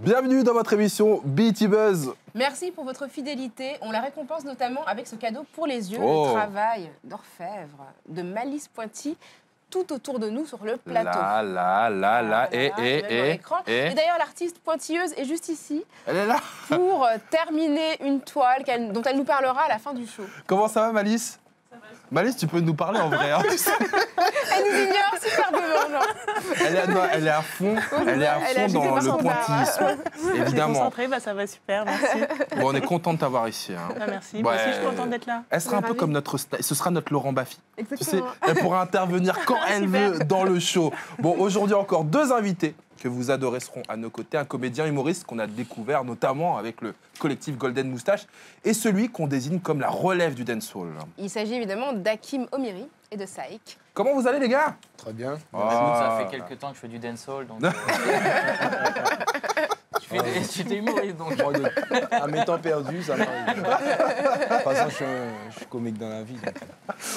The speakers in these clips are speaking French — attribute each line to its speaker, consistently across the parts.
Speaker 1: Bienvenue dans votre émission BET Buzz.
Speaker 2: Merci pour votre fidélité. On la récompense notamment avec ce cadeau pour les yeux, le travail d'orfèvre de Malice Pointy tout autour de nous sur le plateau.
Speaker 1: Et
Speaker 2: d'ailleurs, l'artiste pointilleuse est juste ici.
Speaker 1: Elle est là.
Speaker 2: Pour terminer une toile dont elle nous parlera à la fin du show.
Speaker 1: Comment ça va, Malice? Malice, tu peux nous parler en vrai. Hein, tu sais.
Speaker 2: Elle nous ignore superbement.
Speaker 1: Elle est à fond, dans le pointillisme. Évidemment.
Speaker 3: Concentrée, ça va super, merci.
Speaker 1: Bon, on est content de t'avoir ici. Hein.
Speaker 3: Merci, moi aussi je suis contente d'être là.
Speaker 1: Elle sera un peu comme ce sera notre Laurent Baffy.
Speaker 2: Exactement.
Speaker 1: Tu sais, elle pourra intervenir quand elle veut dans le show. Bon, aujourd'hui encore 2 invités que vous adorez seront à nos côtés. Un comédien humoriste qu'on a découvert notamment avec le collectif Golden Moustache et celui qu'on désigne comme la relève du dancehall.
Speaker 2: Il s'agit évidemment d'Hakim Omiri et de Saïk.
Speaker 1: Comment vous allez les gars?
Speaker 4: Très bien.
Speaker 5: Ça fait quelques temps que je fais du dancehall, donc... Tu t'es humoriste, donc...
Speaker 4: À mes temps perdus, ça m'arrive. De toute façon, je suis comique dans la vie. Donc.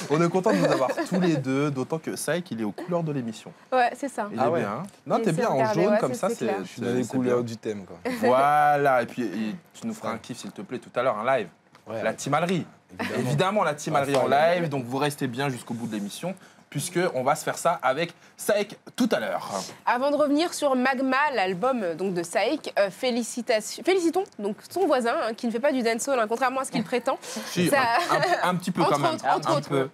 Speaker 1: On est content de vous avoir tous les deux, d'autant que Saïk, il est aux couleurs de l'émission.
Speaker 2: Ouais, c'est ça.
Speaker 1: Il est bien. Non, t'es bien en jaune comme ça.
Speaker 4: Je suis dans les couleurs du thème. Quoi.
Speaker 1: Voilà, et puis tu nous feras un kiff, s'il te plaît, tout à l'heure, un live.
Speaker 4: Ouais,
Speaker 1: la Timalerie. Évidemment, la Timalerie en live, donc vous restez bien jusqu'au bout de l'émission, puisqu'on va se faire ça avec Saïk tout à l'heure.
Speaker 2: Avant de revenir sur Magma, l'album de Saïk, félicitons donc son voisin, qui ne fait pas du dancehall, contrairement à ce qu'il prétend.
Speaker 1: Si, un petit peu quand même.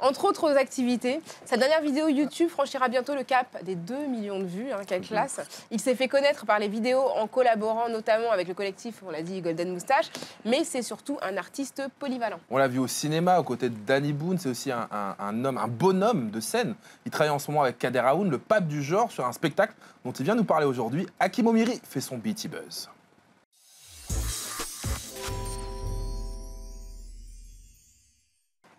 Speaker 2: Entre autres activités. Sa dernière vidéo YouTube franchira bientôt le cap des 2 millions de vues, quelle classe. Il s'est fait connaître par les vidéos en collaborant notamment avec le collectif, on l'a dit, Golden Moustache, mais c'est surtout un artiste polyvalent.
Speaker 1: On l'a vu au cinéma, aux côtés de Danny Boone, c'est aussi un bonhomme de scène. Il travaille en ce moment avec Kader Aoun, le pape du genre, sur un spectacle dont il vient nous parler aujourd'hui. Hakim Omiri fait son BET Buzz.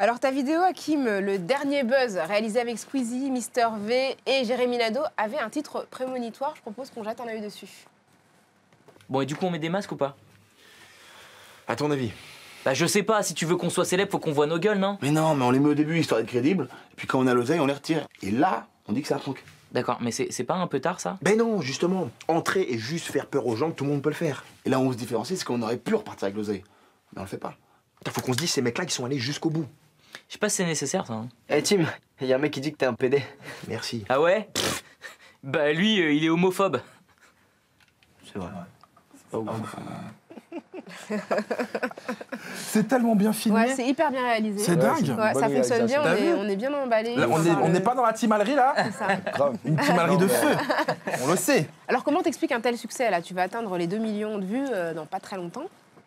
Speaker 2: Alors ta vidéo, Hakim, le dernier buzz, réalisé avec Squeezie, Mister V et Jérémy Nadeau, avait un titre prémonitoire. Je propose qu'on jette un œil dessus.
Speaker 5: Bon, et du coup, on met des masques ou pas?
Speaker 6: À ton avis?
Speaker 5: Bah, je sais pas, si tu veux qu'on soit célèbre, faut qu'on voit nos gueules, non?
Speaker 6: Mais non, mais on les met au début, histoire d'être crédible, et puis quand on a l'oseille, on les retire. Et là, on dit que c'est un prank.
Speaker 5: D'accord, mais c'est pas un peu tard, ça?
Speaker 6: Ben non, justement, entrer et juste faire peur aux gens, que tout le monde peut le faire. Et là, on se différencie, c'est qu'on aurait pu repartir avec l'oseille. Mais on le fait pas. Faut qu'on se dise, ces mecs-là, ils sont allés jusqu'au bout.
Speaker 5: Je sais pas si c'est nécessaire, ça. Hein.
Speaker 7: Hey Tim, y a un mec qui dit que t'es un PD.
Speaker 6: Merci.
Speaker 5: Ah ouais? Bah lui, il est homophobe.
Speaker 6: C'est vrai.
Speaker 1: C'est tellement bien filmé.
Speaker 2: Ouais, c'est hyper bien réalisé.
Speaker 1: C'est dingue.
Speaker 2: Ouais, ça fonctionne bien, on est bien emballé.
Speaker 1: Là, on n'est pas dans la Timalerie, là.
Speaker 2: C'est ça.
Speaker 4: Grave.
Speaker 1: Une Timalerie de feu. On le sait.
Speaker 2: Alors comment t'expliques un tel succès là? Tu vas atteindre les 2 millions de vues dans pas très longtemps.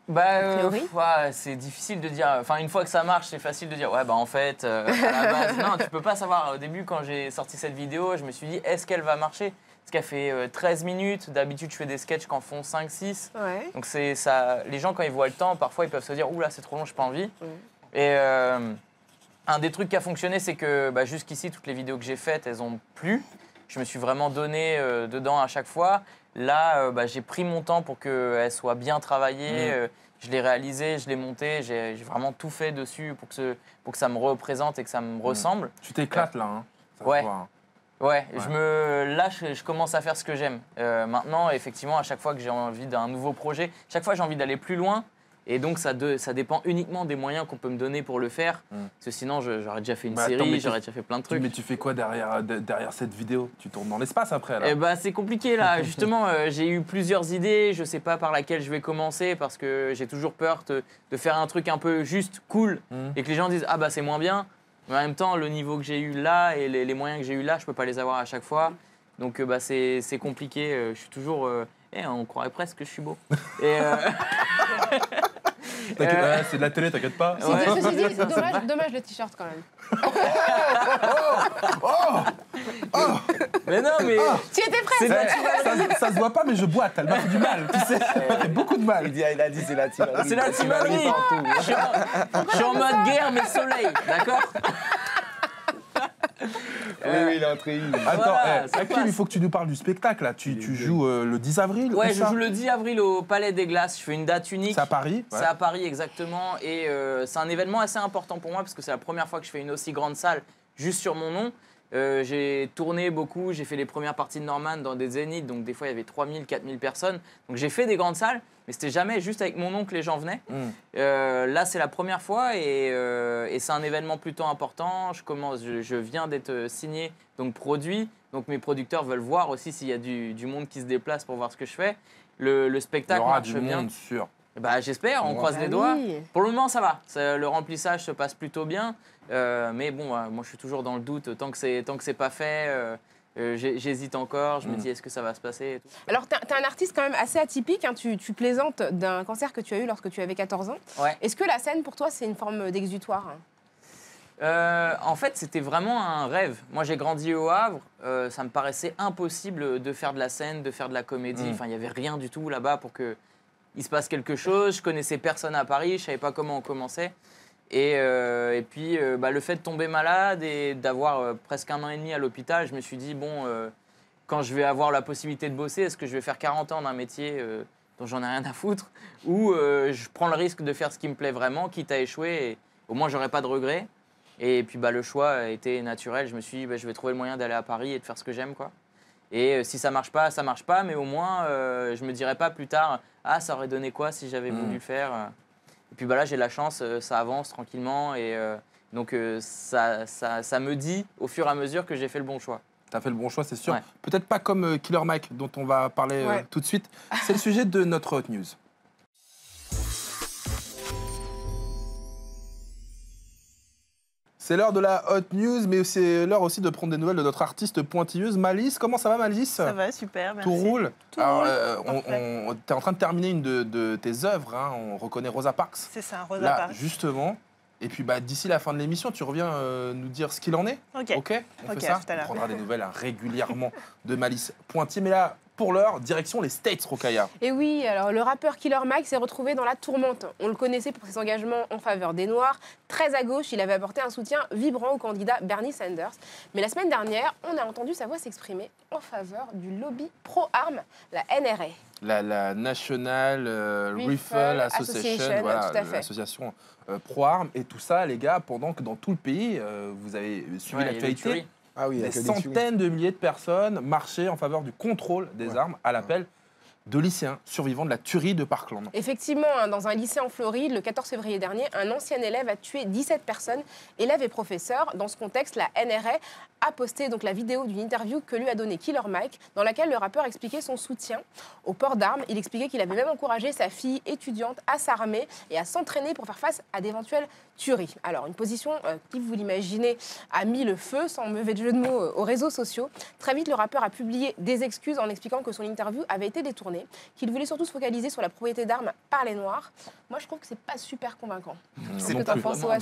Speaker 5: Ouais, c'est difficile de dire. Enfin, une fois que ça marche, c'est facile de dire. Ouais, bah en fait, à la base, non, tu peux pas savoir. Au début, quand j'ai sorti cette vidéo, je me suis dit, est-ce qu'elle va marcher? Parce qu'elle fait 13 minutes. D'habitude, je fais des sketchs qui en font 5-6.
Speaker 2: Ouais.
Speaker 5: Donc c'est ça. Les gens, quand ils voient le temps, parfois, ils peuvent se dire, ouh là, c'est trop long, j'ai pas envie. Et un des trucs qui a fonctionné, c'est que jusqu'ici, toutes les vidéos que j'ai faites, elles ont plu. Je me suis vraiment donné dedans à chaque fois. Là, j'ai pris mon temps pour qu'elle soit bien travaillée. Je l'ai réalisée, je l'ai montée. J'ai vraiment tout fait dessus pour que ça me représente et que ça me ressemble.
Speaker 1: Tu t'éclates là. Hein. Ça
Speaker 5: ouais.
Speaker 1: se voit, hein.
Speaker 5: Ouais, je commence à faire ce que j'aime. Maintenant, effectivement, à chaque fois que j'ai envie d'un nouveau projet, chaque fois j'ai envie d'aller plus loin. Et donc, ça dépend uniquement des moyens qu'on peut me donner pour le faire. Parce que sinon, j'aurais déjà fait une série, j'aurais déjà fait plein de trucs.
Speaker 1: Mais tu fais quoi derrière cette vidéo? Tu tournes dans l'espace après, là?
Speaker 5: Eh ben, c'est compliqué, là. Justement, j'ai eu plusieurs idées. Je sais pas par laquelle je vais commencer parce que j'ai toujours peur de faire un truc un peu juste cool et que les gens disent « Ah bah, c'est moins bien ». Mais en même temps, le niveau que j'ai eu là et les moyens que j'ai eu là, je peux pas les avoir à chaque fois. Donc, c'est compliqué. Je suis toujours... on croirait presque que je suis beau. Et
Speaker 1: c'est de la télé, t'inquiète pas.
Speaker 2: Ouais. Ceci dit, c'est dommage le t-shirt quand même.
Speaker 5: Mais non, mais...
Speaker 2: Tu étais prête.
Speaker 1: Ça se voit pas, mais je boite. Elle m'a fait du mal, tu sais. Elle m'a fait beaucoup de mal.
Speaker 4: Il a dit c'est la Timalerie.
Speaker 5: C'est la Timalerie. Je suis en mode guerre, mais soleil, d'accord?
Speaker 4: Oui, il est entré.
Speaker 1: Attends,
Speaker 5: Voilà,
Speaker 1: Hakim, il faut que tu nous parles du spectacle là. Tu joues le 10 avril?
Speaker 5: Ouais, je joue le 10 avril au Palais des Glaces. Je fais une date unique.
Speaker 1: C'est à Paris?
Speaker 5: C'est à Paris, exactement. Et c'est un événement assez important pour moi parce que c'est la première fois que je fais une aussi grande salle juste sur mon nom. J'ai tourné beaucoup, j'ai fait les premières parties de Norman dans des zéniths, donc des fois il y avait 3000, 4000 personnes. Donc j'ai fait des grandes salles, mais c'était jamais juste avec mon oncle les gens venaient. Là c'est la première fois et c'est un événement plutôt important. Je viens d'être signé, donc produit. Donc mes producteurs veulent voir aussi s'il y a du monde qui se déplace pour voir ce que je fais. Le spectacle marche bien.
Speaker 1: Monde, sûr.
Speaker 5: Bah, j'espère, on croise les doigts. Pour le moment, ça va. Le remplissage se passe plutôt bien. Mais bon, moi, je suis toujours dans le doute. Tant que c'est pas fait, j'hésite encore. Je me dis, est-ce que ça va se passer et tout.
Speaker 2: Alors, tu es un artiste quand même assez atypique. Hein. Tu plaisantes d'un cancer que tu as eu lorsque tu avais 14 ans.
Speaker 5: Ouais.
Speaker 2: Est-ce que la scène, pour toi, c'est une forme d'exutoire?
Speaker 5: En fait, c'était vraiment un rêve. Moi, j'ai grandi au Havre. Ça me paraissait impossible de faire de la scène, de faire de la comédie. Enfin, il n'y avait rien du tout là-bas pour que il se passe quelque chose. Je connaissais personne à Paris. Je savais pas comment on commençait. Et puis, le fait de tomber malade et d'avoir presque 1 an et demi à l'hôpital, je me suis dit, bon, quand je vais avoir la possibilité de bosser, est-ce que je vais faire 40 ans d'un métier dont j'en ai rien à foutre, ou je prends le risque de faire ce qui me plaît vraiment, quitte à échouer, et au moins, j'aurai pas de regrets. Et puis, le choix a été naturel. Je me suis dit, je vais trouver le moyen d'aller à Paris et de faire ce que j'aime, quoi. Et si ça marche pas, mais au moins, je me dirai pas plus tard, ah, ça aurait donné quoi si j'avais voulu le faire. Et puis là, j'ai la chance, ça avance tranquillement. Et donc, ça me dit au fur et à mesure que j'ai fait le bon choix.
Speaker 1: Tu as fait le bon choix, c'est sûr.
Speaker 5: Ouais.
Speaker 1: Peut-être pas comme Killer Mike, dont on va parler tout de suite. C'est le sujet de notre Hot News. C'est l'heure de la Hot News, mais c'est l'heure aussi de prendre des nouvelles de notre artiste pointilleuse, Malice. Comment ça va, Malice?
Speaker 3: Ça va, super, merci.
Speaker 1: Tout roule.
Speaker 3: Tout
Speaker 1: Alors,
Speaker 3: roule.
Speaker 1: tu es en train de terminer une de tes œuvres, hein. On reconnaît Rosa Parks.
Speaker 3: C'est ça, Rosa
Speaker 1: Là,
Speaker 3: Parks.
Speaker 1: justement. Et puis d'ici la fin de l'émission, tu reviens nous dire ce qu'il en est.
Speaker 3: Ok.
Speaker 1: On fait ça.
Speaker 3: tout à l'heure.
Speaker 1: On prendra des nouvelles régulièrement de Malice Pointier. Mais là, pour l'heure, direction les States, Rokhaya.
Speaker 2: Et oui, alors le rappeur Killer Mike s'est retrouvé dans la tourmente. On le connaissait pour ses engagements en faveur des Noirs. Très à gauche, il avait apporté un soutien vibrant au candidat Bernie Sanders. Mais la semaine dernière, on a entendu sa voix s'exprimer en faveur du lobby pro-armes, la NRA.
Speaker 1: La National Rifle Association, voilà,
Speaker 2: tout à fait.
Speaker 1: l'association pro-armes. Et tout ça, les gars, pendant que dans tout le pays, vous avez suivi l'actualité.
Speaker 4: Ah oui,
Speaker 1: Des centaines de milliers de personnes marchaient en faveur du contrôle des armes à l'appel de lycéens survivants de la tuerie de Parkland.
Speaker 2: Effectivement, dans un lycée en Floride, le 14 février dernier, un ancien élève a tué 17 personnes, élèves et professeurs. Dans ce contexte, la NRA a posté donc la vidéo d'une interview que lui a donnée Killer Mike, dans laquelle le rappeur expliquait son soutien au port d'armes. Il expliquait qu'il avait même encouragé sa fille étudiante à s'armer et à s'entraîner pour faire face à d'éventuelles tueries. Alors, une position qui, vous l'imaginez, a mis le feu, sans mauvais jeu de mots, aux réseaux sociaux. Très vite, le rappeur a publié des excuses en expliquant que son interview avait été détournée, qu'il voulait surtout se focaliser sur la propriété d'armes par les Noirs. Moi, je trouve que c'est pas super convaincant.
Speaker 1: C'est
Speaker 2: que t'en penses, ouais,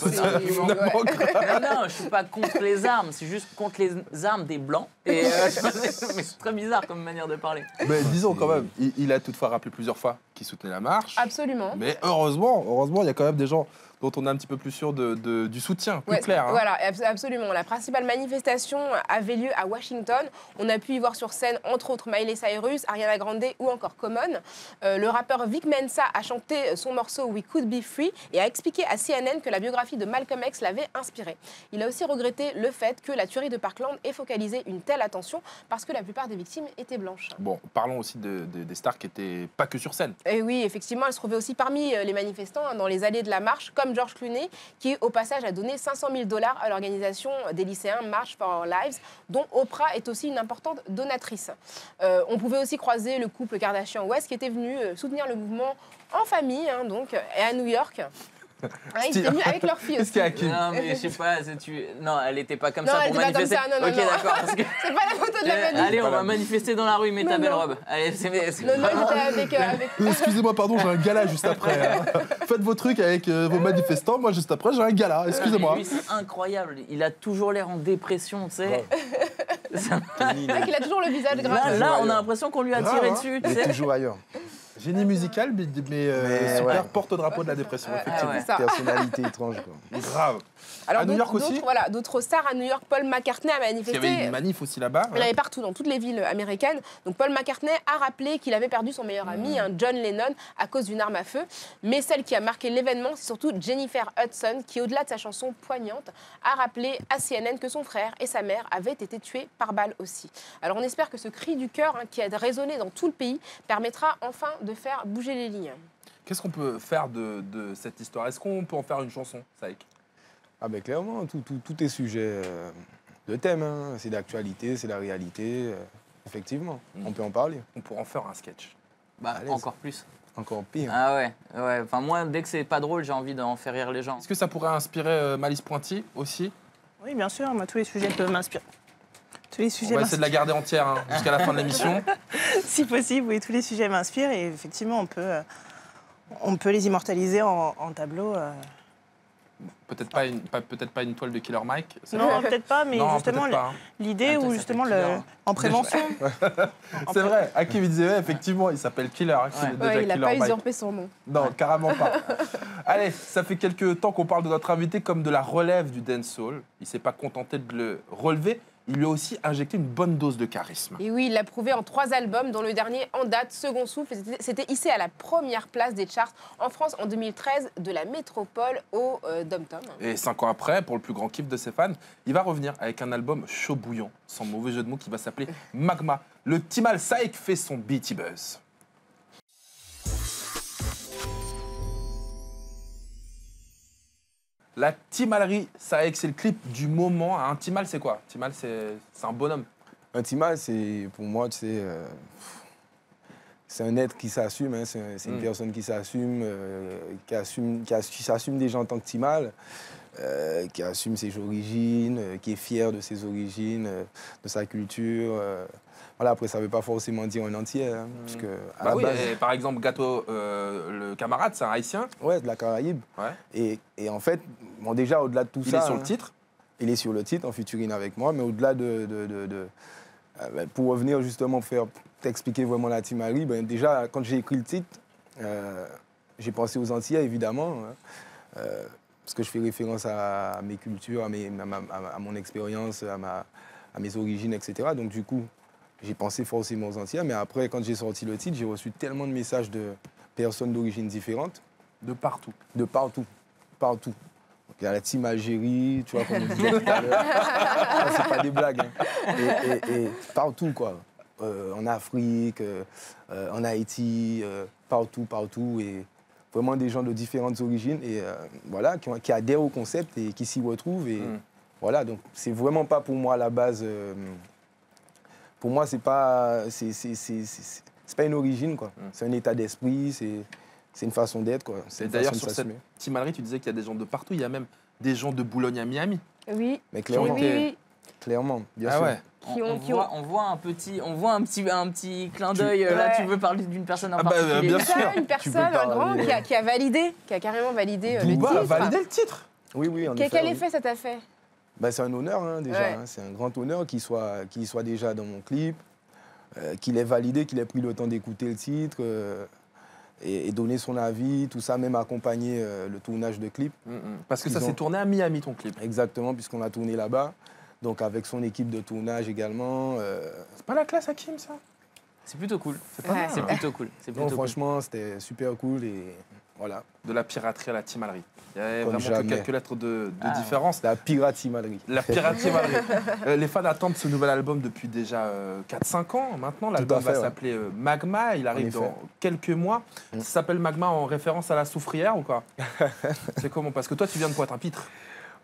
Speaker 5: Non, je suis pas contre les armes, c'est juste contre les armes des Blancs. Et mais c'est très bizarre comme manière de parler.
Speaker 1: Mais disons quand même, il a toutefois rappelé plusieurs fois qu'il soutenait la marche.
Speaker 2: Absolument.
Speaker 1: Mais heureusement, il y a quand même des gens dont on est un petit peu plus sûr du soutien, plus clair. Hein.
Speaker 2: Voilà, absolument. La principale manifestation avait lieu à Washington. On a pu y voir sur scène, entre autres, Miley Cyrus, Ariana Grande ou encore Common. Le rappeur Vic Mensa a chanté son morceau We Could Be Free et a expliqué à CNN que la biographie de Malcolm X l'avait inspiré. Il a aussi regretté le fait que la tuerie de Parkland ait focalisé une telle attention parce que la plupart des victimes étaient blanches.
Speaker 1: Bon, parlons aussi des stars qui n'étaient pas que sur scène.
Speaker 2: Et oui, effectivement, elle se trouvait aussi parmi les manifestants dans les allées de la marche, comme George Clooney, qui au passage a donné $500 000 à l'organisation des lycéens March for Our Lives, dont Oprah est aussi une importante donatrice. On pouvait aussi croiser le couple Kardashian-West qui était venu soutenir le mouvement en famille, hein, donc, et à New York. Ils étaient venus avec leur fille aussi.
Speaker 5: Non, mais je sais pas, non, elle était pas comme
Speaker 2: Non,
Speaker 5: ça
Speaker 2: elle
Speaker 5: pour
Speaker 2: était pas
Speaker 5: manifester.
Speaker 2: comme ça, non,
Speaker 5: ok,
Speaker 2: non.
Speaker 5: d'accord. Parce que...
Speaker 2: C'est pas la photo de la manif.
Speaker 5: Allez, on va manifester dans la rue, mets ta belle robe. Allez,
Speaker 2: Non, ils étaient avec...
Speaker 1: Excusez-moi, pardon, j'ai un gala juste après. Hein. Faites vos trucs avec vos manifestants. Moi, juste après, j'ai un gala. Excusez-moi.
Speaker 5: Lui, c'est incroyable. Il a toujours l'air en dépression, tu sais.
Speaker 2: C'est vrai qu'il a toujours le visage gras.
Speaker 5: Là, on a l'impression qu'on lui a tiré dessus, tu
Speaker 4: Il est
Speaker 5: sais.
Speaker 4: toujours ailleurs.
Speaker 1: Génie musical, mais super
Speaker 4: ouais.
Speaker 1: porte-drapeau de la dépression, effectivement.
Speaker 5: ouais.
Speaker 2: C'est ça.
Speaker 4: Personnalité étrange, quoi.
Speaker 1: Grave.
Speaker 2: Alors,
Speaker 1: À New York aussi
Speaker 2: d'autres stars à New York. Paul McCartney a
Speaker 1: Il y
Speaker 2: manifesté.
Speaker 1: avait une manif aussi là-bas.
Speaker 2: Il y en avait partout, dans toutes les villes américaines. Donc Paul McCartney a rappelé qu'il avait perdu son meilleur ami, John Lennon, à cause d'une arme à feu. Mais celle qui a marqué l'événement, c'est surtout Jennifer Hudson, qui, au-delà de sa chanson poignante, a rappelé à CNN que son frère et sa mère avaient été tués par balle aussi. Alors on espère que ce cri du cœur, qui a résonné dans tout le pays, permettra enfin de faire bouger les lignes.
Speaker 1: Qu'est-ce qu'on peut faire de cette histoire? Est-ce qu'on peut en faire une chanson, Saïk?
Speaker 4: Ah ben clairement, tout est sujet de thème. Hein. C'est d'actualité, c'est la réalité. Effectivement, on peut en parler.
Speaker 1: On pourrait en faire un sketch.
Speaker 5: Bah,
Speaker 4: Allez,
Speaker 5: encore plus.
Speaker 4: Encore pire.
Speaker 5: Ah ouais. Enfin, moi, dès que c'est pas drôle, j'ai envie d'en faire rire les gens.
Speaker 1: Est-ce que ça pourrait inspirer Malice Pointy aussi?
Speaker 3: Oui, bien sûr, moi, tous les sujets peuvent m'inspirer. Tous les
Speaker 1: On
Speaker 3: sujets
Speaker 1: va essayer de la garder entière jusqu'à la fin de l'émission.
Speaker 3: Si possible, oui, tous les sujets m'inspirent et effectivement, on peut les immortaliser en tableau.
Speaker 1: Peut-être pas une toile de Killer Mike. ça
Speaker 3: Non,
Speaker 1: fait-
Speaker 3: peut-être pas, mais
Speaker 1: Non,
Speaker 3: justement,
Speaker 1: peut-être pas, hein.
Speaker 3: l'idée
Speaker 5: Ah,
Speaker 3: où
Speaker 5: ça
Speaker 3: justement,
Speaker 5: s'appelle Killer.
Speaker 3: en prévention,
Speaker 1: C'est vrai, Hakim il disait, ouais, effectivement, il s'appelle Killer. Hein,
Speaker 5: Ouais.
Speaker 1: déjà
Speaker 2: Ouais, il n'a
Speaker 1: Killer
Speaker 2: pas
Speaker 1: Mike.
Speaker 2: usurpé son nom.
Speaker 1: Non, carrément pas. Allez, ça fait quelques temps qu'on parle de notre invité comme de la relève du dancehall. Il s'est pas contenté de le relever, il lui a aussi injecté une bonne dose de charisme.
Speaker 2: Et oui, il l'a prouvé en 3 albums, dont le dernier en date, Second Souffle, s'était hissé à la première place des charts en France en 2013, de la métropole au Dom-Tom.
Speaker 1: Et 5 ans après, pour le plus grand kiff de ses fans, il va revenir avec un album chaud bouillant, sans mauvais jeu de mots, qui va s'appeler Magma. Le Timal Saïk fait son beaty buzz. La Timalerie Saïk, c'est le clip du moment. Un Timal, c'est quoi? Timal, c'est un bonhomme.
Speaker 4: Un Timal, c'est pour moi, tu sais, c'est un être qui s'assume. Hein, c'est une personne qui s'assume, qui s'assume déjà en tant que Timal, qui assume ses origines, qui est fier de ses origines, de sa culture. Voilà, après, ça ne veut pas forcément dire en entier, hein, puisque à
Speaker 1: Bah
Speaker 4: la
Speaker 1: oui,
Speaker 4: base,
Speaker 1: et par exemple, Gâteau, le camarade, c'est un haïtien.
Speaker 4: ouais, de la Caraïbe.
Speaker 1: Ouais.
Speaker 4: Et en fait, bon, déjà, au-delà de tout
Speaker 1: Il
Speaker 4: ça,
Speaker 1: est sur le
Speaker 4: hein,
Speaker 1: titre.
Speaker 4: il est sur le titre, en featuring avec moi, mais au-delà pour revenir justement, t'expliquer vraiment la Timalerie, ben déjà, quand j'ai écrit le titre, j'ai pensé aux Antillais, évidemment, hein, parce que je fais référence à mes cultures, à mon expérience, à mes origines, etc. Donc du coup, j'ai pensé forcément aux Antillais, mais après, quand j'ai sorti le titre, j'ai reçu tellement de messages de personnes d'origines différentes,
Speaker 1: De partout.
Speaker 4: de partout, partout. Il y a la team Algérie, tu vois, comme on disait tout à l'heure. Ah, c'est pas des blagues. Hein. Et partout, quoi. En Afrique, en Haïti, partout. Et vraiment des gens de différentes origines. Et voilà, qui adhèrent au concept et qui s'y retrouvent. Et voilà, donc c'est vraiment pas pour moi à la base. Pour moi, c'est pas une origine, quoi. C'est un état d'esprit, c'est une façon d'être, quoi. C'est
Speaker 1: Et
Speaker 4: une
Speaker 1: d'ailleurs,
Speaker 4: façon
Speaker 1: sur
Speaker 4: de
Speaker 1: cette
Speaker 4: s'assumer.
Speaker 1: Timalerie, tu disais qu'il y a des gens de partout. Il y a même des gens de Boulogne à Miami.
Speaker 2: Oui,
Speaker 4: Mais
Speaker 2: oui,
Speaker 4: clairement,
Speaker 2: oui.
Speaker 4: clairement, bien
Speaker 1: Ah
Speaker 4: sûr.
Speaker 1: ouais.
Speaker 5: On voit un petit clin d'œil. Là,
Speaker 2: Ouais.
Speaker 5: tu veux parler d'une personne en
Speaker 1: Ah bah,
Speaker 5: particulier.
Speaker 1: bien
Speaker 2: Ça,
Speaker 1: sûr.
Speaker 2: une personne, un
Speaker 4: parler,
Speaker 2: grand, qui a validé, qui a carrément validé le
Speaker 1: Booba a
Speaker 2: titre.
Speaker 1: validé le titre.
Speaker 4: Oui, en
Speaker 2: Quel
Speaker 4: effet. oui.
Speaker 2: effet ça t'a fait?
Speaker 4: Ben, c'est un honneur, hein, déjà.
Speaker 2: Ouais.
Speaker 4: Hein. C'est un grand honneur qu'il soit déjà dans mon clip, qu'il ait validé, qu'il ait pris le temps d'écouter le titre et donner son avis, tout ça, même accompagner le tournage de clip.
Speaker 1: Parce que
Speaker 4: Ils
Speaker 1: ça
Speaker 4: ont-
Speaker 1: s'est tourné à Miami, ton clip.
Speaker 4: Exactement, puisqu'on a tourné là-bas. Donc avec son équipe de tournage également.
Speaker 1: C'est pas la classe, Hakim, ça?
Speaker 5: C'est plutôt cool.
Speaker 2: Ouais.
Speaker 5: C'est plutôt cool. C'est
Speaker 4: Non,
Speaker 5: plutôt cool.
Speaker 4: franchement, c'était super cool et voilà.
Speaker 1: De la piraterie à la Timalerie. Il y avait
Speaker 4: Comme
Speaker 1: vraiment que
Speaker 4: jamais.
Speaker 1: quelques lettres de
Speaker 5: Ah.
Speaker 1: différence.
Speaker 4: La piratimalerie.
Speaker 1: La piratimalerie. Les fans attendent ce nouvel album depuis déjà 4-5 ans. Maintenant, l'album
Speaker 4: à fait,
Speaker 1: va
Speaker 4: ouais.
Speaker 1: s'appeler Magma. Il arrive
Speaker 4: effet.
Speaker 1: dans quelques mois. Ça s'appelle Magma en référence à la soufrière ou quoi? C'est comment? Parce que toi, tu viens de Pointe-à-Pitre.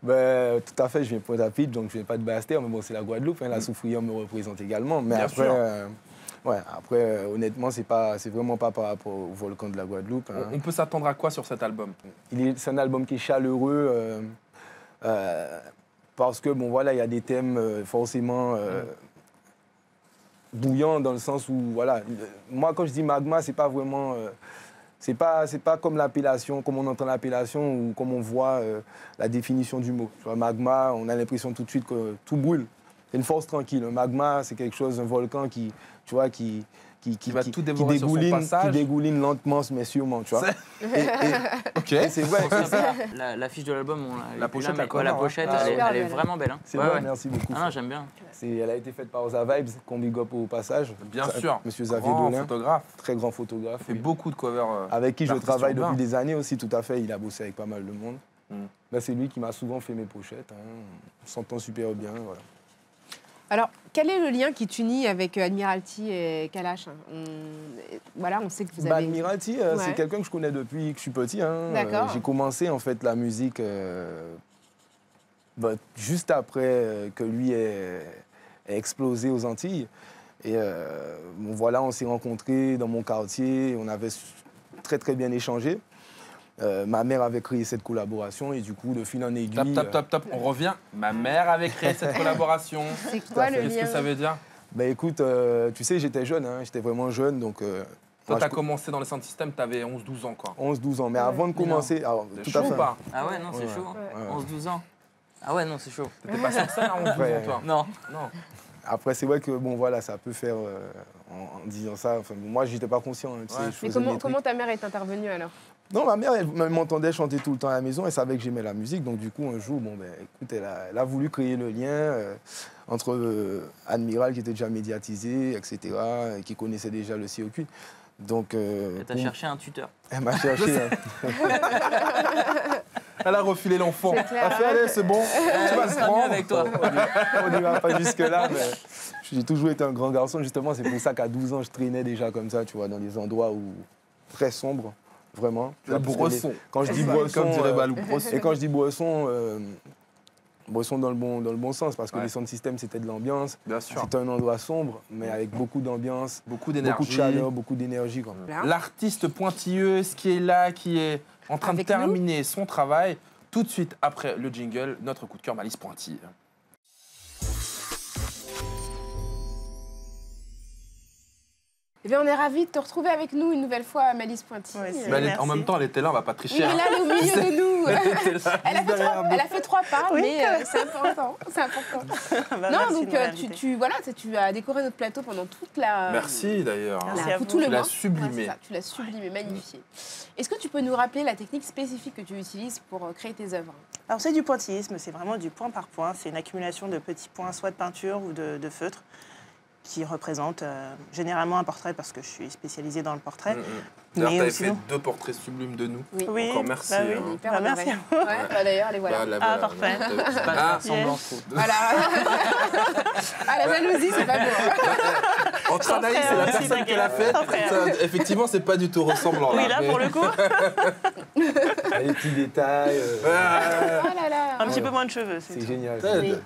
Speaker 4: Ben, tout à fait, je viens de Pointe-à-Pitre, donc je viens pas de Basse-Terre, mais bon, c'est la Guadeloupe. Hein, la soufrière me représente également. Mais
Speaker 1: Bien
Speaker 4: après,
Speaker 1: sûr.
Speaker 4: honnêtement, c'est vraiment pas par rapport au volcan de la Guadeloupe. Hein.
Speaker 1: On peut s'attendre à quoi sur cet album?
Speaker 4: C'est un album qui est chaleureux parce que, bon, voilà, il y a des thèmes forcément bouillants dans le sens où, voilà, moi, quand je dis magma, c'est pas vraiment... c'est pas comme l'appellation, comme on entend l'appellation ou comme on voit la définition du mot. Tu vois, magma, on a l'impression tout de suite que tout brûle. C'est une force tranquille. Un magma, c'est quelque chose, un volcan qui, tu vois, qui
Speaker 1: Qui va tout dévorer sur son passage.
Speaker 4: Qui dégouline lentement mais sûrement, tu vois.
Speaker 1: Ok.
Speaker 4: Et c'est vrai.
Speaker 5: L'affiche de l'album,
Speaker 1: La pochette,
Speaker 5: la pochette, elle est vraiment belle. Hein.
Speaker 4: C'est vrai, merci beaucoup.
Speaker 5: Ah non, j'aime bien.
Speaker 4: Elle a été faite par The Vibes, qu'on big up au passage.
Speaker 1: Bien sûr.
Speaker 4: Monsieur Xavier
Speaker 1: Grand
Speaker 4: Dolin,
Speaker 1: photographe.
Speaker 4: très grand photographe.
Speaker 1: Fait beaucoup de covers.
Speaker 4: Avec qui je
Speaker 1: d'artistes
Speaker 4: travaille
Speaker 1: urbains.
Speaker 4: depuis des années aussi, tout à fait. Il a bossé avec pas mal de monde. C'est lui qui m'a souvent fait mes pochettes. On s'entend super bien. Voilà.
Speaker 2: Alors, quel est le lien qui t'unit avec Admiralty et Kalash? Voilà, on sait que vous avez...
Speaker 4: Admiralty, c'est quelqu'un que je connais depuis que je suis petit.
Speaker 2: D'accord.
Speaker 4: J'ai commencé en fait la musique juste après que lui ait explosé aux Antilles. Et voilà, on s'est rencontrés dans mon quartier. On avait très très bien échangé. Ma mère avait créé cette collaboration et du coup, de fil en aiguille...
Speaker 1: Top. On revient. Ma mère avait créé cette collaboration.
Speaker 2: C'est quoi le
Speaker 1: Qu'est-ce
Speaker 2: lien?
Speaker 1: que ça veut dire?
Speaker 4: Écoute, tu sais, j'étais jeune, j'étais vraiment jeune, donc...
Speaker 1: Toi, t'as commencé dans le sound system, t'avais 11-12 ans, quoi.
Speaker 4: 11-12 ans, mais avant de commencer... Alors,
Speaker 1: C'est
Speaker 4: tout
Speaker 1: chaud
Speaker 4: à fait.
Speaker 1: ou pas?
Speaker 5: Ah ouais, non, c'est chaud.
Speaker 4: Ouais.
Speaker 5: 11-12 ans. Ah ouais, non, c'est chaud.
Speaker 1: T'étais pas sur scène à 11-12 ans, toi?
Speaker 5: Non.
Speaker 1: Non.
Speaker 4: Après, c'est vrai que, bon, voilà, ça peut faire... en disant ça, enfin, moi, j'étais pas conscient. Tu sais, je
Speaker 2: Mais
Speaker 4: faisais mes
Speaker 2: comment
Speaker 4: trucs.
Speaker 2: ta mère est intervenue alors?
Speaker 4: Non, ma mère, elle m'entendait chanter tout le temps à la maison. Elle savait que j'aimais la musique. Donc, du coup, un jour, écoute, elle a voulu créer le lien entre Admiral, qui était déjà médiatisé, etc., et qui connaissait déjà le circuit. Donc,
Speaker 5: Et t'as cherché un tuteur.
Speaker 4: Elle m'a cherché.
Speaker 1: Elle a refilé l'enfant.
Speaker 2: C'est clair.
Speaker 1: Elle fait, allez, c'est bon. Tu vas se
Speaker 5: mieux
Speaker 1: prendre.
Speaker 5: avec toi.
Speaker 4: On n'ira pas jusque-là, mais j'ai toujours été un grand garçon. Justement, c'est pour ça qu'à 12 ans, je traînais déjà comme ça, tu vois, dans des endroits très sombres, vraiment. Tu
Speaker 1: Le
Speaker 4: vois, parce que
Speaker 1: bresson.
Speaker 4: Quand je dis
Speaker 1: Comme
Speaker 4: bresson,
Speaker 1: dirait Balou, bresson.
Speaker 4: et quand je dis bresson, bresson dans le bon sens, parce que
Speaker 1: Ouais.
Speaker 4: les sound systems, c'était de l'ambiance.
Speaker 1: Bien sûr.
Speaker 4: C'était un endroit sombre, mais avec beaucoup d'ambiance,
Speaker 1: Beaucoup
Speaker 4: beaucoup de
Speaker 1: d'énergie.
Speaker 4: chaleur, beaucoup d'énergie. Quoi.
Speaker 1: L'artiste pointilleuse qui est là, qui est en train
Speaker 2: Avec
Speaker 1: de terminer son travail. Tout de suite après le jingle, notre coup de cœur Malice Pointille.
Speaker 2: Eh bien, on est ravis de te retrouver avec nous une nouvelle fois, Malice Pointille.
Speaker 3: Ouais, c'est-
Speaker 1: Mais
Speaker 3: Merci.
Speaker 1: en même temps, elle était là, on va pas tricher.
Speaker 2: Oui, mais
Speaker 1: hein.
Speaker 2: là, elle est au milieu de nous. Elle a fait 3 pas,
Speaker 3: Oui,
Speaker 2: mais c'est important. C'est important. Non,
Speaker 3: Merci
Speaker 2: donc
Speaker 3: de m'avoir invitée.
Speaker 2: tu as décoré notre plateau pendant toute la...
Speaker 1: Merci d'ailleurs. hein.
Speaker 3: Merci à vous.
Speaker 2: tout le
Speaker 1: Tu l'as
Speaker 2: mois.
Speaker 1: sublimé.
Speaker 2: Ouais, c'est ça, tu l'as sublimé, magnifié. Est-ce que tu peux nous rappeler la technique spécifique que tu utilises pour créer tes œuvres?
Speaker 3: Alors c'est du pointillisme, c'est vraiment du point par point. C'est une accumulation de petits points, soit de peinture ou de feutre, qui représente généralement un portrait, parce que je suis spécialisée dans le portrait.
Speaker 1: D'ailleurs,
Speaker 3: Mais
Speaker 1: t'avais
Speaker 3: sinon-
Speaker 1: fait 2 portraits sublimes de nous.
Speaker 2: Oui.
Speaker 3: Oui,
Speaker 1: Encore merci.
Speaker 3: bah oui.
Speaker 1: hein.
Speaker 2: Hyper
Speaker 3: Bah,
Speaker 2: honorée.
Speaker 3: merci.
Speaker 2: Ouais, d'ailleurs, les voilà.
Speaker 1: Bah, la-
Speaker 3: Ah, parfait.
Speaker 5: Pas de
Speaker 1: Ah,
Speaker 5: ressemblance trop.
Speaker 2: Voilà. Ah, la jalousie, c'est pas beau.
Speaker 1: Entre Anaïs et la
Speaker 3: aussi,
Speaker 1: personne qui l'a fait,
Speaker 3: Sans frère.
Speaker 1: ça, effectivement, c'est pas du tout ressemblant.
Speaker 3: Oui, là,
Speaker 1: mais-
Speaker 3: pour le coup,
Speaker 4: Les petits détails,
Speaker 1: Ah,
Speaker 2: Oh là là.
Speaker 3: un petit peu moins de cheveux, c'est
Speaker 4: c'est
Speaker 3: tout.
Speaker 4: génial.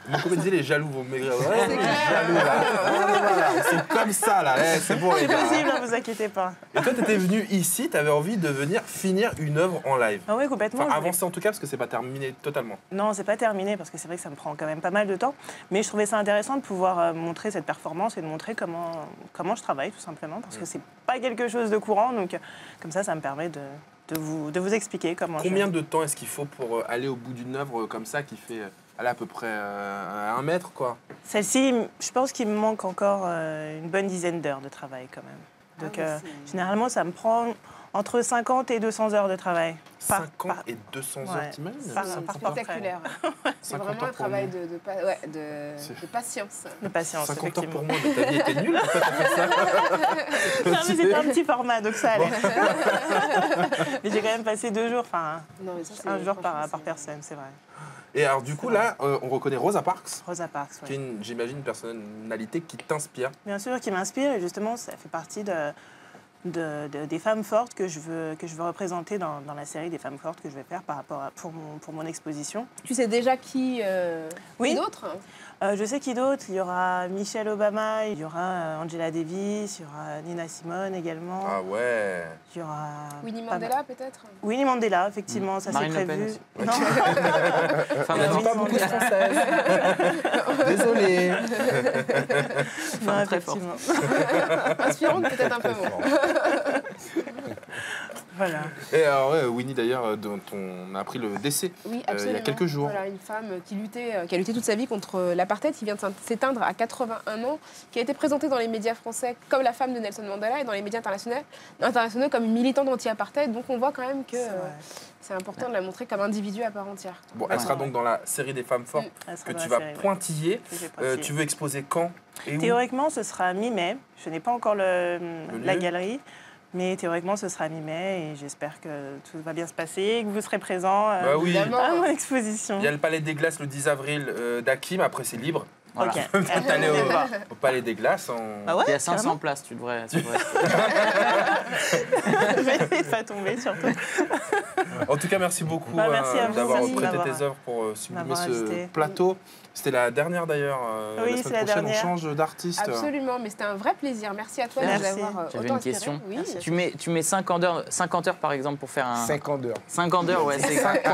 Speaker 1: Mon copain disait les jaloux vont maigrir. Ouais,
Speaker 2: C'est
Speaker 1: les
Speaker 2: clair.
Speaker 1: jaloux là. Voilà, c'est comme ça là. Eh, c'est bon les
Speaker 3: C'est
Speaker 1: gars.
Speaker 3: possible, ne vous inquiétez pas.
Speaker 1: Et toi, t'étais venu ici, t'avais envie de venir finir une œuvre en live.
Speaker 3: Ah oui, complètement.
Speaker 1: Enfin,
Speaker 3: je voulais-
Speaker 1: avancer en tout cas parce que c'est pas terminé totalement.
Speaker 3: Non, c'est pas terminé parce que c'est vrai que ça me prend quand même pas mal de temps. Mais je trouvais ça intéressant de pouvoir montrer cette performance et de montrer comment je travaille tout simplement parce que c'est pas quelque chose de courant. Donc comme ça me permet de vous expliquer comment.
Speaker 1: Combien de temps est-ce qu'il faut pour aller au bout d'une œuvre comme ça qui fait aller à peu près 1 mètre quoi?
Speaker 3: Celle-ci, je pense qu'il me manque encore une bonne dizaine d'heures de travail quand même. Donc
Speaker 2: Ah oui, c'est-
Speaker 3: généralement, ça me prend entre 50 et 200 heures de travail.
Speaker 1: 50 et 200 heures,
Speaker 3: Ouais.
Speaker 1: t'imagines?
Speaker 3: Par-
Speaker 2: C'est
Speaker 3: par portrait.
Speaker 2: spectaculaire. C'est
Speaker 1: 50
Speaker 2: vraiment
Speaker 1: heures
Speaker 2: un
Speaker 1: pour
Speaker 2: travail
Speaker 1: nous.
Speaker 2: de patience.
Speaker 3: De patience,
Speaker 1: 50 heures pour
Speaker 3: effectivement.
Speaker 1: moi, mais ta vie était nulle. Pourquoi t'as fait ça?
Speaker 3: Non, mais c'était un petit format, donc ça allait. Mais j'ai quand même passé 2 jours, enfin
Speaker 2: Non, mais ça, c'est-
Speaker 3: un jour par
Speaker 2: franchement, c'est-
Speaker 3: personne, c'est vrai.
Speaker 1: Et alors du coup là, on reconnaît Rosa Parks,
Speaker 3: Rosa Parks,
Speaker 1: qui est
Speaker 3: ouais.
Speaker 1: j'imagine une personnalité qui t'inspire.
Speaker 3: Bien sûr, qui m'inspire et justement, ça fait partie des femmes fortes que je veux représenter dans la série des femmes fortes que je vais faire pour mon exposition.
Speaker 2: Tu sais déjà qui
Speaker 3: Oui.
Speaker 2: d'autre?
Speaker 3: Je sais qui d'autre. Il y aura Michelle Obama, il y aura Angela Davis, il y aura Nina Simone également.
Speaker 1: Ah ouais.
Speaker 3: Il y aura
Speaker 2: Winnie
Speaker 3: pas mal.
Speaker 2: Mandela, peut-être?
Speaker 3: Winnie Mandela, effectivement, ça c'est
Speaker 5: Marine Le Pen
Speaker 3: prévu.
Speaker 5: aussi.
Speaker 3: Non.
Speaker 5: Femme
Speaker 1: Il a dit
Speaker 5: forte.
Speaker 1: pas beaucoup de françaises. Désolé.
Speaker 3: Non,
Speaker 5: très forte.
Speaker 3: effectivement.
Speaker 2: Inspirante, peut-être un peu moins.
Speaker 3: Voilà.
Speaker 1: Et alors, ouais, Winnie, d'ailleurs, dont on a appris le décès
Speaker 2: Oui,
Speaker 1: il
Speaker 2: absolument.
Speaker 1: y a quelques jours.
Speaker 2: Voilà, une femme qui a lutté toute sa vie contre l'apartheid, qui vient de s'éteindre à 81 ans, qui a été présentée dans les médias français comme la femme de Nelson Mandela et dans les médias internationaux comme une militante anti-apartheid. Donc on voit quand même que c'est important de la montrer comme individu à part entière.
Speaker 1: Bon, elle sera donc dans la série des femmes fortes
Speaker 3: Elle sera
Speaker 1: que
Speaker 3: dans
Speaker 1: tu
Speaker 3: la
Speaker 1: vas
Speaker 3: série, ouais.
Speaker 1: pointiller.
Speaker 3: Que j'ai pointillé.
Speaker 1: Tu veux exposer quand et où?
Speaker 3: Théoriquement, ce sera mi-mai. Je n'ai pas encore la
Speaker 1: lieu.
Speaker 3: galerie, mais théoriquement, ce sera mi-mai et j'espère que tout va bien se passer et que vous serez présents
Speaker 1: Bah oui.
Speaker 2: Évidemment.
Speaker 3: à mon exposition.
Speaker 1: Il y a le Palais des Glaces le 10 avril d'Hakim, après c'est libre.
Speaker 5: Voilà.
Speaker 3: Ok.
Speaker 1: T'es allé au Palais des Glaces.
Speaker 3: Ah ouais,
Speaker 5: Il y a 500
Speaker 3: carrément.
Speaker 5: places, tu devrais.
Speaker 3: Je vais essayer de pas tomber surtout.
Speaker 1: En tout cas, merci beaucoup
Speaker 3: Bah, merci à vous
Speaker 1: d'avoir
Speaker 3: aussi
Speaker 1: prêté
Speaker 3: d'avoir-
Speaker 1: tes œuvres pour sublimer
Speaker 3: m'avoir
Speaker 1: ce
Speaker 3: invité.
Speaker 1: plateau. C'était la dernière d'ailleurs.
Speaker 3: Oui,
Speaker 1: la
Speaker 3: c'est
Speaker 1: semaine
Speaker 3: la
Speaker 1: prochaine,
Speaker 3: dernière.
Speaker 1: on change d'artiste.
Speaker 2: Absolument, mais c'était un vrai plaisir. Merci à toi de nous
Speaker 3: Merci.
Speaker 2: avoir
Speaker 5: J'avais
Speaker 2: autant
Speaker 5: une
Speaker 2: inspiré.
Speaker 5: question.
Speaker 2: Oui.
Speaker 3: Merci.
Speaker 5: Tu mets 50 heures par exemple pour faire un.
Speaker 4: 50 heures.
Speaker 5: 50 heures, ouais,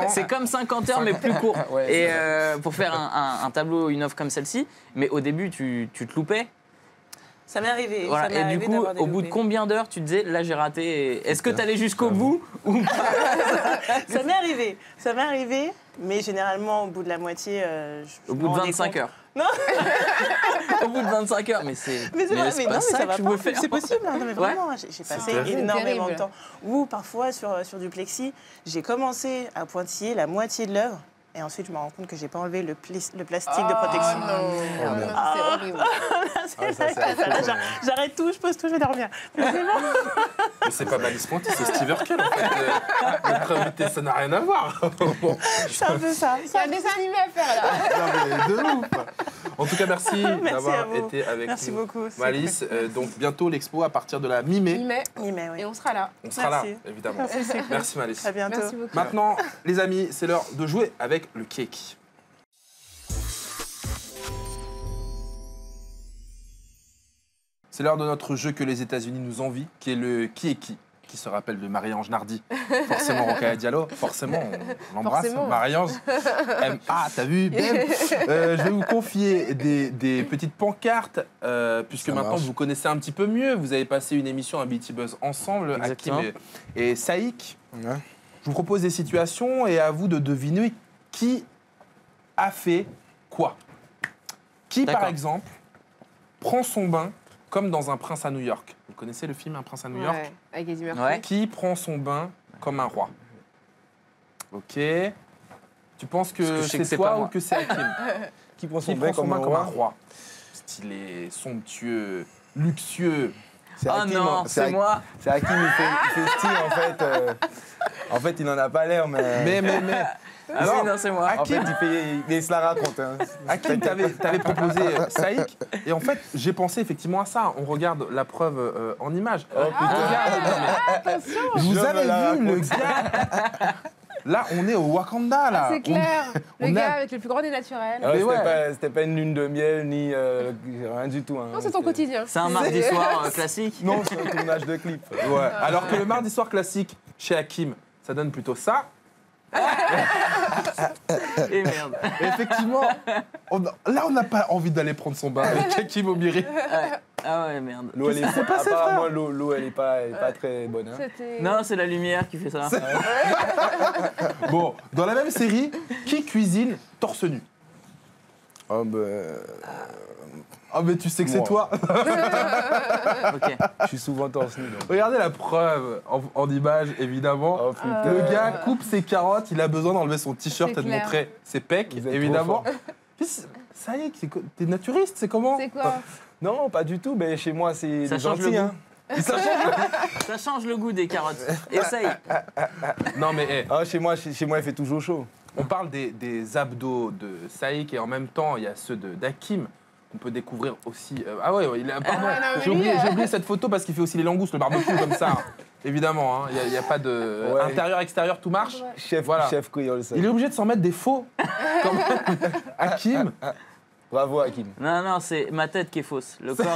Speaker 5: c'est comme 50 heures mais plus court.
Speaker 4: Ouais,
Speaker 5: Et
Speaker 4: c'est
Speaker 5: pour faire un tableau, une œuvre comme celle-ci, mais au début tu te loupais.
Speaker 3: Ça m'est arrivé.
Speaker 5: Voilà.
Speaker 3: Ça m'est
Speaker 5: Et du
Speaker 3: arrivé
Speaker 5: coup,
Speaker 3: d'avoir des
Speaker 5: au bout de
Speaker 3: loupés.
Speaker 5: combien d'heures tu te disais là j'ai raté? Est-ce que tu allais jusqu'au bout ou
Speaker 3: Ça m'est arrivé, mais généralement au bout de la moitié.
Speaker 5: au bout de 25 heures?
Speaker 3: Non.
Speaker 5: Au bout de 25 heures, mais c'est
Speaker 3: Mais c'est vrai, mais
Speaker 5: pas
Speaker 3: non, mais
Speaker 5: ça
Speaker 3: ça
Speaker 5: que
Speaker 3: va
Speaker 5: je
Speaker 3: pas.
Speaker 5: veux faire.
Speaker 3: C'est possible, hein, non, mais vraiment, j'ai passé
Speaker 1: terrible.
Speaker 3: énormément de
Speaker 2: Terrible.
Speaker 3: temps. Ou parfois sur du plexi, j'ai commencé à pointiller la moitié de l'œuvre. Et ensuite, je me rends compte que j'ai pas enlevé le plastique de protection.
Speaker 2: Oh non, c'est horrible.
Speaker 3: C'est ça, là, j'arrête tout, je pose tout, je vais dormir. Mais c'est bon.
Speaker 1: Mais c'est pas Malice Ponty, c'est Steve Urkel en fait. Notre invité, ça n'a rien à voir. Bon.
Speaker 3: C'est un peu ça.
Speaker 2: Il y a un dessin animé à faire là.
Speaker 1: Non, mais de ouf. En tout cas, merci,
Speaker 3: à
Speaker 1: d'avoir
Speaker 3: vous.
Speaker 1: été avec
Speaker 3: Merci
Speaker 1: nous.
Speaker 3: beaucoup. c'est
Speaker 1: Malice, donc bientôt l'expo à partir de la mi-mai.
Speaker 2: Mi-mai,
Speaker 3: cool. Mais oui.
Speaker 2: et on sera là.
Speaker 1: On sera là,
Speaker 3: Merci.
Speaker 1: évidemment.
Speaker 3: Merci, c'est cool.
Speaker 1: Merci Malice.
Speaker 3: À bientôt.
Speaker 2: Merci beaucoup.
Speaker 1: Maintenant, les amis, c'est l'heure de jouer avec le cake. C'est l'heure de notre jeu que les États-Unis nous envient, qui est le qui est qui se rappelle de Marie-Ange Nardi. Forcément, Rokhaya Diallo, forcément, on l'embrasse.
Speaker 2: Forcément.
Speaker 1: Marie-Ange, t'as vu, bim. Je vais vous confier des petites pancartes, puisque
Speaker 4: Ça
Speaker 1: maintenant
Speaker 4: marche.
Speaker 1: vous connaissez un petit peu mieux. Vous avez passé une émission à BT Buzz ensemble,
Speaker 5: Exactement.
Speaker 1: Hakim et Saïk.
Speaker 4: Ouais.
Speaker 1: Je vous propose des situations et à vous de deviner qui a fait quoi. Qui, par
Speaker 5: D'accord.
Speaker 1: exemple, prend son bain comme dans Un prince à New York. Vous connaissez le film Un prince à New York?
Speaker 2: Ouais, avec Eddie Murphy.
Speaker 5: Ouais.
Speaker 1: Qui prend son bain comme un roi? Ok. Tu penses
Speaker 5: Parce que
Speaker 1: que
Speaker 5: je sais que
Speaker 1: c'est
Speaker 5: c'est
Speaker 1: toi
Speaker 5: pas
Speaker 1: ou
Speaker 5: moi.
Speaker 1: que c'est Hakim?
Speaker 4: Qui prend
Speaker 1: Qui
Speaker 4: son
Speaker 1: prend
Speaker 4: bain
Speaker 1: son bain
Speaker 4: comme un roi?
Speaker 1: Stylé, somptueux, luxueux.
Speaker 4: C'est
Speaker 5: Oh
Speaker 4: Hakim,
Speaker 5: non,
Speaker 4: hein.
Speaker 5: c'est moi.
Speaker 4: C'est Hakim, il fait style en fait. En fait, il n'en a pas l'air, mais.
Speaker 1: Mais.
Speaker 5: Ah oui, non, c'est moi.
Speaker 4: En fait, il se la raconte. Hein.
Speaker 1: Hakim, t'avais proposé Saïk, et en fait, j'ai pensé effectivement à ça. On regarde la preuve en image.
Speaker 4: Oh putain.
Speaker 1: Regarde, vous
Speaker 4: Je
Speaker 1: avez
Speaker 4: me la
Speaker 1: vu le gars? Là, on est au Wakanda, là.
Speaker 2: C'est clair. Le
Speaker 1: on
Speaker 2: gars
Speaker 1: a-
Speaker 2: avec le plus grand des naturels.
Speaker 4: Alors,
Speaker 1: Mais
Speaker 4: c'était
Speaker 1: ouais.
Speaker 4: c'était pas une lune de miel, ni rien du tout. Hein.
Speaker 2: Non, c'est ton
Speaker 4: C'était-
Speaker 2: quotidien.
Speaker 5: C'est un mardi soir classique.
Speaker 4: Non, c'est un tournage de clip.
Speaker 1: Ouais. Alors que le mardi soir classique chez Hakim, ça donne plutôt ça.
Speaker 5: Et merde.
Speaker 1: Et effectivement, là, on n'a pas envie d'aller prendre son bain avec Hakim au Miri.
Speaker 5: Ah ouais, merde.
Speaker 4: L'eau, elle est
Speaker 1: Qu'est-ce qui s'est passé,
Speaker 4: apparemment, l'eau, elle est pas très bonne. Hein.
Speaker 2: C'était.
Speaker 5: Non, c'est la lumière qui fait ça.
Speaker 1: Bon, dans la même série, qui cuisine torse nu?
Speaker 4: Oh, bah,
Speaker 1: Ah, mais tu sais que c'est
Speaker 4: Moi.
Speaker 1: toi.
Speaker 5: Ok.
Speaker 4: je suis souvent torse nu. donc.
Speaker 1: Regardez la preuve en image, évidemment.
Speaker 4: Oh putain.
Speaker 1: Le gars coupe ses carottes, il a besoin d'enlever son t-shirt
Speaker 2: C'est
Speaker 1: et de
Speaker 2: clair.
Speaker 1: montrer ses pecs,
Speaker 4: Vous êtes
Speaker 1: évidemment.
Speaker 4: trop
Speaker 1: Ça y est, t'es naturiste, c'est comment?
Speaker 2: C'est quoi?
Speaker 4: Non, pas du tout. Mais chez moi, c'est
Speaker 5: Ça
Speaker 4: des
Speaker 5: change le
Speaker 4: gentils.
Speaker 5: goût.
Speaker 4: Hein.
Speaker 5: Ça change le goût des carottes. Essaye.
Speaker 1: Non, mais hey,
Speaker 4: Ah, chez moi, il fait toujours chaud.
Speaker 1: on parle des abdos de Saïk et en même temps, il y a ceux d'Hakim qu'on peut découvrir aussi. Ah ouais, pardon,
Speaker 2: ouais, non, mais
Speaker 1: j'ai
Speaker 2: lui,
Speaker 1: oublié cette photo parce qu'il fait aussi les langoustes, le barbecue comme ça. Évidemment, il n'y a pas de.
Speaker 4: Ouais.
Speaker 1: Intérieur, extérieur, tout marche.
Speaker 2: Ouais.
Speaker 1: Voilà.
Speaker 4: Chef créole, ça.
Speaker 1: Il est obligé de s'en mettre des faux. Comme Hakim,
Speaker 4: Bravo, Hakim.
Speaker 5: Non, non, c'est ma tête qui est fausse. Le corps,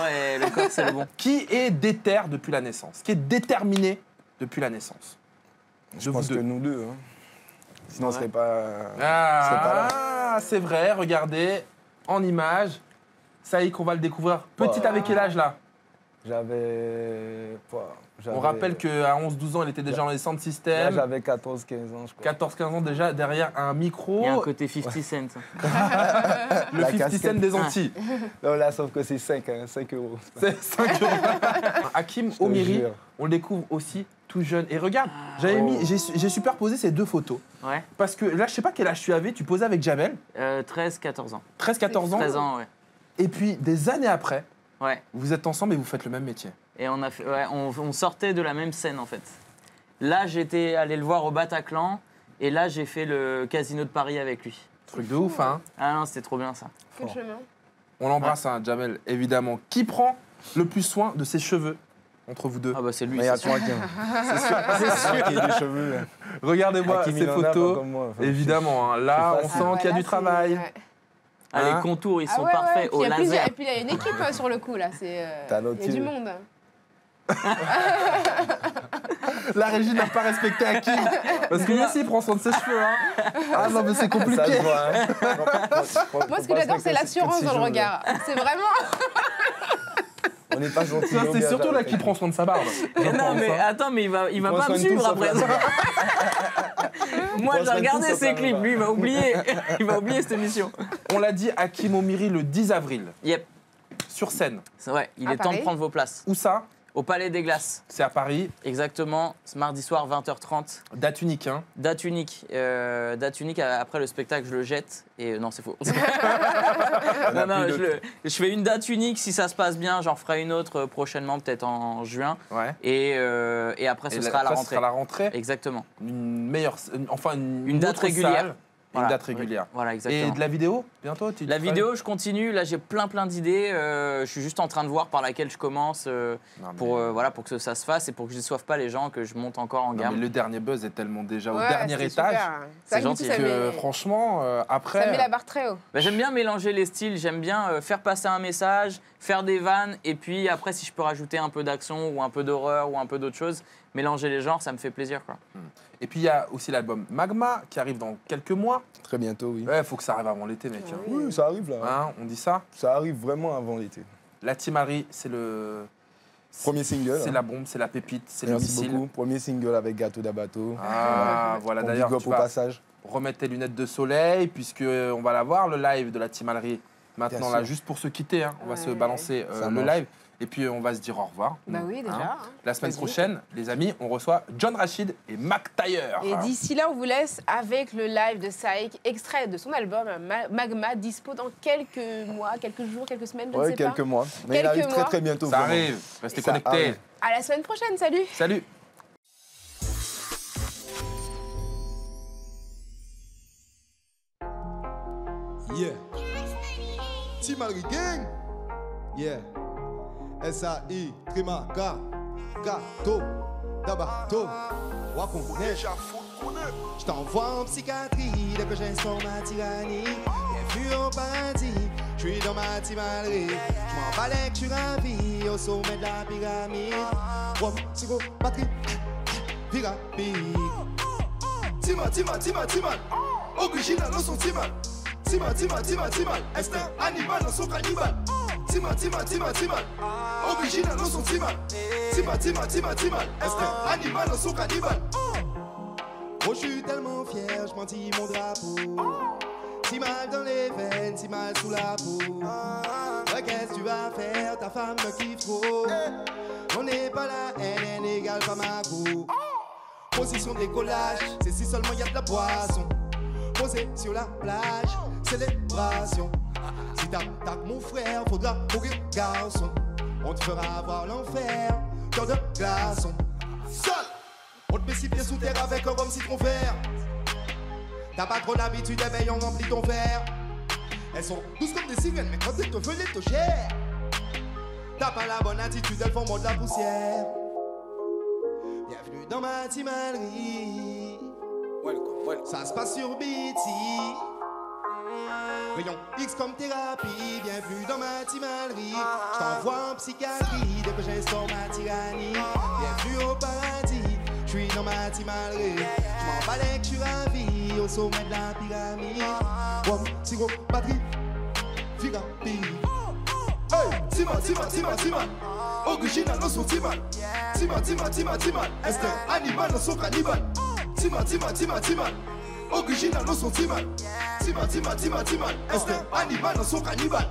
Speaker 5: c'est le bon.
Speaker 1: qui est déter depuis la naissance, qui est déterminé depuis la naissance.
Speaker 4: Je pense que nous deux. Hein. Sinon, on serait pas. C'est pas
Speaker 1: Ah, c'est vrai, regardez, en image. Saïk, on va le découvrir. Petit
Speaker 4: Ouais.
Speaker 1: avec quel âge là?
Speaker 4: J'avais...
Speaker 1: On rappelle qu'à 11-12 ans, il était déjà dans les centres
Speaker 4: Là,
Speaker 1: système.
Speaker 4: j'avais 14-15 ans, je crois.
Speaker 1: 14-15 ans déjà derrière un micro.
Speaker 5: Il y a un côté 50 cent.
Speaker 1: Le
Speaker 4: La
Speaker 1: 50
Speaker 4: casquette.
Speaker 1: cent des Antilles.
Speaker 4: Non, là, sauf que c'est 5 euros.
Speaker 1: C'est 5 euros. Hakim
Speaker 4: te
Speaker 1: Omiri,
Speaker 4: jure.
Speaker 1: on le découvre aussi tout jeune. Et regarde, j'ai superposé ces deux photos.
Speaker 5: Ouais.
Speaker 1: Parce que là, je sais pas quel âge tu avais, tu posais avec Jamel,
Speaker 5: 13, 14 ans.
Speaker 1: 13-14 ans.
Speaker 5: 13 ans, ouais.
Speaker 1: Et puis, des années après,
Speaker 5: Ouais.
Speaker 1: vous êtes ensemble et vous faites le même métier.
Speaker 5: Et on, a fait, ouais, on sortait de la même scène, en fait. Là, j'étais allé le voir au Bataclan. Et là, j'ai fait le Casino de Paris avec lui.
Speaker 1: Truc de ouf, hein.
Speaker 5: Ah non, c'était trop bien, ça.
Speaker 2: Quel chemin.
Speaker 1: On l'embrasse, hein, Jamel, évidemment. Qui prend le plus soin de ses cheveux entre vous deux?
Speaker 5: Ah bah c'est lui,
Speaker 4: Mais il y a
Speaker 5: c'est sûr.
Speaker 4: toi qui a des cheveux. là.
Speaker 1: Regardez-moi
Speaker 4: Hakim,
Speaker 1: ces
Speaker 4: il en a, pas
Speaker 1: photos.
Speaker 4: comme moi. Enfin,
Speaker 1: Évidemment, hein, là,
Speaker 4: c'est
Speaker 1: on
Speaker 4: facile.
Speaker 1: sent qu'il y a du travail.
Speaker 2: Ouais.
Speaker 5: Ah,
Speaker 1: Hein
Speaker 5: les contours, ils sont
Speaker 2: ouais,
Speaker 5: parfaits
Speaker 2: Puis
Speaker 5: au
Speaker 2: il y a plusieurs-
Speaker 5: laser.
Speaker 2: Et puis il y a une équipe sur le coup là. C'est
Speaker 4: T'as
Speaker 2: il y a
Speaker 4: l'autre
Speaker 2: du
Speaker 4: île.
Speaker 2: monde.
Speaker 1: La régie n'a pas respecté Hakim. Parce que lui aussi, il prend soin de ses cheveux. Hein. Ah non, mais c'est
Speaker 4: Ça
Speaker 1: compliqué.
Speaker 4: se voit, hein.
Speaker 2: Moi, ce que j'adore, c'est l'assurance dans le regard. C'est vraiment.
Speaker 4: On n'est pas gentil.
Speaker 1: Ça, c'est surtout là qui prend soin de sa barbe. je
Speaker 5: Non
Speaker 1: pense,
Speaker 5: mais
Speaker 1: hein.
Speaker 5: attends, mais il va
Speaker 4: prend
Speaker 5: pas
Speaker 4: soin
Speaker 5: me
Speaker 4: de tout,
Speaker 5: suivre
Speaker 4: sauf
Speaker 5: après
Speaker 4: la
Speaker 5: ça. Moi,
Speaker 4: prend
Speaker 5: j'ai
Speaker 4: soin de
Speaker 5: regardé
Speaker 4: tout, sauf
Speaker 5: ses
Speaker 4: la
Speaker 5: clips.
Speaker 4: barbe.
Speaker 5: Lui, il va oublier. Il va oublier cette émission.
Speaker 1: On l'a dit, Hakim Omiri le 10 avril,
Speaker 5: Yep.
Speaker 1: sur scène.
Speaker 5: C'est vrai, il
Speaker 2: À
Speaker 5: est temps de
Speaker 2: Paris.
Speaker 5: prendre vos places.
Speaker 1: Où ça?
Speaker 5: Au Palais des Glaces.
Speaker 1: C'est à Paris.
Speaker 5: Exactement, ce mardi soir, 20h30.
Speaker 1: Date unique, hein.
Speaker 5: Date unique. Date unique, après le spectacle, je le jette. Et non, c'est faux. non, je fais une date unique. Si ça se passe bien, j'en ferai une autre prochainement, peut-être en juin.
Speaker 1: Ouais.
Speaker 5: Et après, ce sera à la
Speaker 1: après, ce
Speaker 5: rentrée.
Speaker 1: sera la rentrée.
Speaker 5: Exactement.
Speaker 1: Une meilleure. Enfin, une
Speaker 5: date
Speaker 1: autre
Speaker 5: régulière.
Speaker 1: salle,
Speaker 5: Voilà.
Speaker 1: Une date régulière.
Speaker 5: Voilà,
Speaker 1: Et
Speaker 5: exactement.
Speaker 1: de la vidéo, bientôt
Speaker 5: La vidéo, je continue. Là, j'ai plein d'idées. Je suis juste en train de voir par laquelle je commence pour que ça se fasse et pour que je ne déçoive pas les gens, que je monte encore en
Speaker 1: Non,
Speaker 5: gamme.
Speaker 1: mais le dernier buzz est tellement déjà au
Speaker 2: Ouais,
Speaker 1: dernier
Speaker 2: c'était
Speaker 1: étage
Speaker 2: super.
Speaker 5: C'est
Speaker 2: vrai que du
Speaker 5: gentil.
Speaker 2: coup,
Speaker 1: que franchement, après.
Speaker 2: Ça met la barre très haut.
Speaker 5: Bah, j'aime bien mélanger les styles, j'aime bien faire passer un message, faire des vannes, et puis après, si je peux rajouter un peu d'action ou un peu d'horreur ou un peu d'autre chose, mélanger les genres, ça me fait plaisir, quoi.
Speaker 1: Et puis il y a aussi l'album Magma qui arrive dans quelques mois.
Speaker 4: Très bientôt, oui.
Speaker 1: Ouais, faut que ça arrive avant l'été, mec. hein.
Speaker 4: Oui, ça arrive là.
Speaker 1: Hein, on dit ça.
Speaker 4: Ça arrive vraiment avant l'été.
Speaker 1: La Team Harry, c'est le.
Speaker 4: Premier single.
Speaker 1: C'est
Speaker 4: hein.
Speaker 1: la bombe, c'est la pépite, c'est le
Speaker 4: Merci
Speaker 1: missile.
Speaker 4: beaucoup. Premier single avec Gâteau d'Abato.
Speaker 1: Ah, voilà,
Speaker 4: On
Speaker 1: d'ailleurs,
Speaker 4: big up
Speaker 1: tu
Speaker 4: au
Speaker 1: vas
Speaker 4: passage.
Speaker 1: remettre tes lunettes de soleil, puisque on va la voir, le live de la Team Harry. Maintenant,
Speaker 4: Bien
Speaker 1: là,
Speaker 4: sûr.
Speaker 1: juste pour se quitter, hein, on va se
Speaker 2: Ouais.
Speaker 1: balancer
Speaker 4: Ça
Speaker 1: le
Speaker 4: marche.
Speaker 1: live. Et puis, on va se dire au revoir.
Speaker 2: Bah oui, déjà.
Speaker 1: Hein.
Speaker 2: hein.
Speaker 1: La semaine
Speaker 2: Vas-y.
Speaker 1: prochaine, les amis, on reçoit John Rachid et Mac Taylor.
Speaker 2: Et d'ici là, on vous laisse avec le live de Saïk, extrait de son album Magma, dispo dans quelques mois, quelques jours, quelques semaines, je ne
Speaker 4: Ouais,
Speaker 2: sais
Speaker 4: quelques
Speaker 2: pas.
Speaker 4: mois. Mais il
Speaker 2: Quelques
Speaker 4: arrive
Speaker 2: mois.
Speaker 4: très bientôt.
Speaker 1: Ça
Speaker 4: vraiment.
Speaker 1: arrive, restez
Speaker 4: Ça
Speaker 1: connectés.
Speaker 4: arrive.
Speaker 2: À la semaine prochaine, salut.
Speaker 1: Salut.
Speaker 8: Yeah. Team Harry Gang. Yeah. S.A.I. Trima Ga. Gâteau. D'Abato. Wakon Neige. Je t'envoie en psychiatrie dès que j'instaure ma tyrannie. Bienvenue au paradis. Je suis dans ma team Harry. Je m'en balais que je suis ravi au sommet de la pyramide. Wop, psycho, batterie. Pyramide. Timan. Original dans son timan. Timan. Instinct animal dans son cannibale. Timan. Original dans son timan. Timan. Instinct animal dans son cannibale. Oh, je suis tellement fier, je mendie mon drapeau. Timan dans les veines, Timan sous la peau. Ouais, qu'est-ce que tu vas faire? Ta femme me kiffe trop. On n'est pas la haine égale pas ma go. Position de décollage, c'est si seulement y a de la boisson. Posé sur la plage, célébration. Si t'attaques mon frère, faudra mourir garçon. On te fera voir l'enfer, cœur de glaçon. Seul, on te met 6 pieds sous terre avec un rhum citron vert. T'as pas trop l'habitude, éveille, on remplit ton verre. Elles sont douces comme des sirènes, mais quand elles te veulent, elles te gèrent. T'as pas la bonne attitude, elles font mordre la poussière. Bienvenue dans ma timanerie. Ça se passe sur BT. Rayon X comme thérapie. Bienvenue dans ma timanerie. Je t'envoie en psychiatrie dès que j'instaure ma tyrannie. Bienvenue au paradis. Je suis dans ma timanerie. Je m'en balais que je suis ravi au sommet de la pyramide. Wop, sirop, batterie, pyramide. Hey, Timal. Original dans son Timal. Timal. Instinct animal dans son cannibale. Timal. Original dans son Timal. Timal. Instinct animal dans son cannibale.